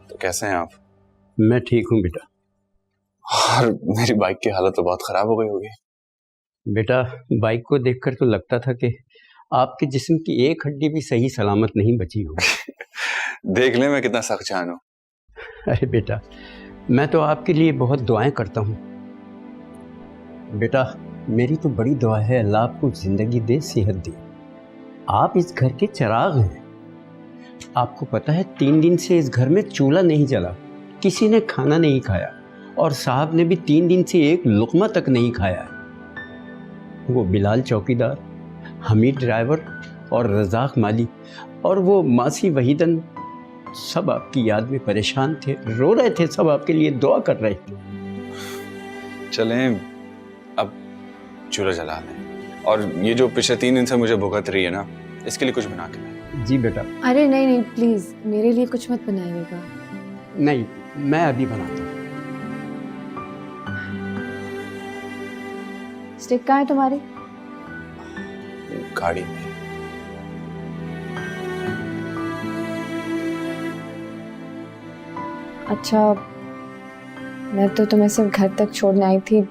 तो कैसे हैं आप? मैं ठीक हूँ बेटा। और मेरी बाइक की हालत तो बहुत ख़राब हो गई होगी। बेटा, बाइक को देखकर तो लगता था कि आपके जिस्म की एक हड्डी भी सही सलामत नहीं बची होगी। देख ले मैं कितना सख्त जान हूँ। अरे बेटा, मैं तो आपके लिए बहुत दुआएं करता हूँ। बेटा, मेरी तो बड़ी दुआ है अल्लाह आपको ज़िंदगी दे, सेहत दे। आप इस घर के चिराग हैं। आपको पता है 3 दिन से इस घर में चूल्हा नहीं जला, किसी ने खाना नहीं खाया और साहब ने भी 3 दिन से एक लुक़मा तक नहीं खाया है। वो बिलाल चौकीदार, हमीद ड्राइवर और रज़ाक माली और वो मासी वहीदन सब आपकी याद में परेशान थे, रो रहे थे, सब आपके लिए दुआ कर रहे थे। चलें अब चूल्हा जला लें, और ये जो पिछले 3 दिन से मुझे भुगत रही है ना, इसके लिए कुछ बना के लाएं। जी बेटा। अरे नहीं नहीं, प्लीज मेरे लिए कुछ मत बनाइएगा। नहीं, मैं अभी बनाता हूँ। स्टिक कहाँ है तुम्हारी? गाड़ी में। अच्छा, मैं तो तुम्हें सिर्फ घर तक छोड़ने आई थी,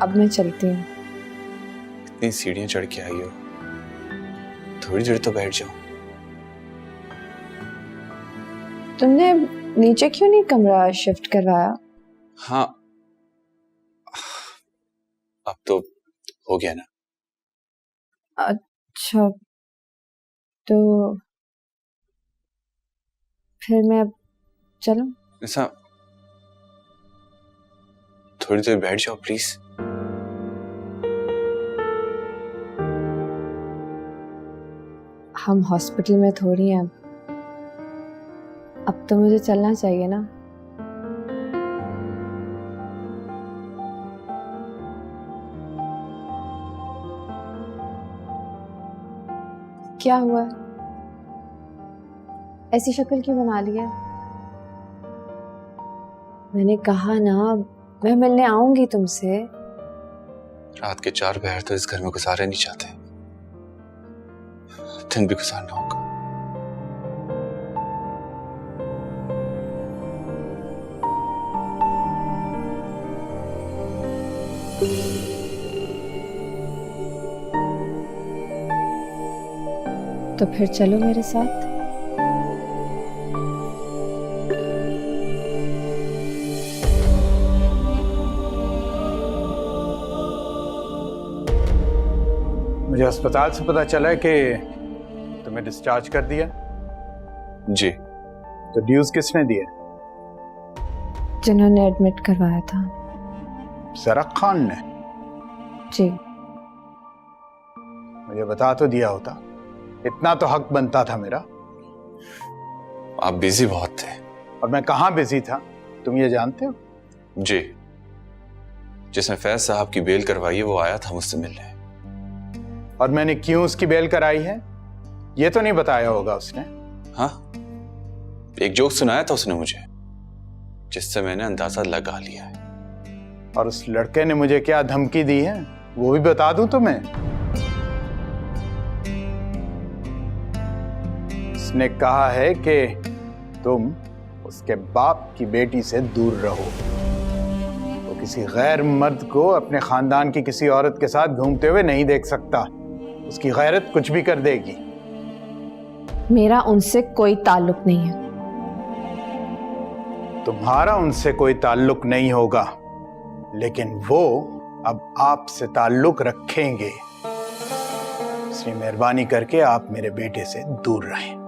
अब मैं चलती हूँ। इतनी सीढ़ियाँ चढ़ के आई हो, थोड़ी देर तो बैठ जाओ। तुमने नीचे क्यों नहीं कमरा शिफ्ट करवाया? हाँ, अब तो हो गया ना। अच्छा, तो फिर मैं अब चलूं? ऐसा थोड़ी देर बैठ जाओ प्लीज। हम हॉस्पिटल में थोड़ी हैं, अब तो मुझे चलना चाहिए ना। क्या हुआ? ऐसी शक्ल क्यों बना ली है? मैंने कहा ना, मैं मिलने आऊंगी तुमसे। रात के 4 पहर तो इस घर में गुजारे नहीं चाहते, दिन भी गुजारना होगा। तो फिर चलो मेरे साथ। मुझे अस्पताल से पता चला है कि तुम्हें डिस्चार्ज कर दिया। जी। तो ड्यूज किसने दिए? जिन्होंने एडमिट करवाया था। ज़रक खान ने? जी। मुझे बता तो दिया होता, इतना तो हक बनता था मेरा। आप बिजी बहुत थे। और मैं कहाँ बिजी था, तुम ये जानते हो? जी, जिसने फैज साहब की बेल करवाई है वो आया था मुझसे मिलने। और मैंने क्यों उसकी बेल कराई है ये तो नहीं बताया होगा उसने। हाँ, एक जोक सुनाया था उसने मुझे, जिससे मैंने अंदाजा लगा लिया है। और उस लड़के ने मुझे क्या धमकी दी है वो भी बता दूं तुम्हें। उसने कहा है कि तुम उसके बाप की बेटी से दूर रहो। वो किसी गैर मर्द को अपने खानदान की किसी औरत के साथ घूमते हुए नहीं देख सकता। उसकी गैरत कुछ भी कर देगी। मेरा उनसे कोई ताल्लुक नहीं है। तुम्हारा उनसे कोई ताल्लुक नहीं होगा, लेकिन वो अब आपसे ताल्लुक रखेंगे। इसलिए मेहरबानी करके आप मेरे बेटे से दूर रहें।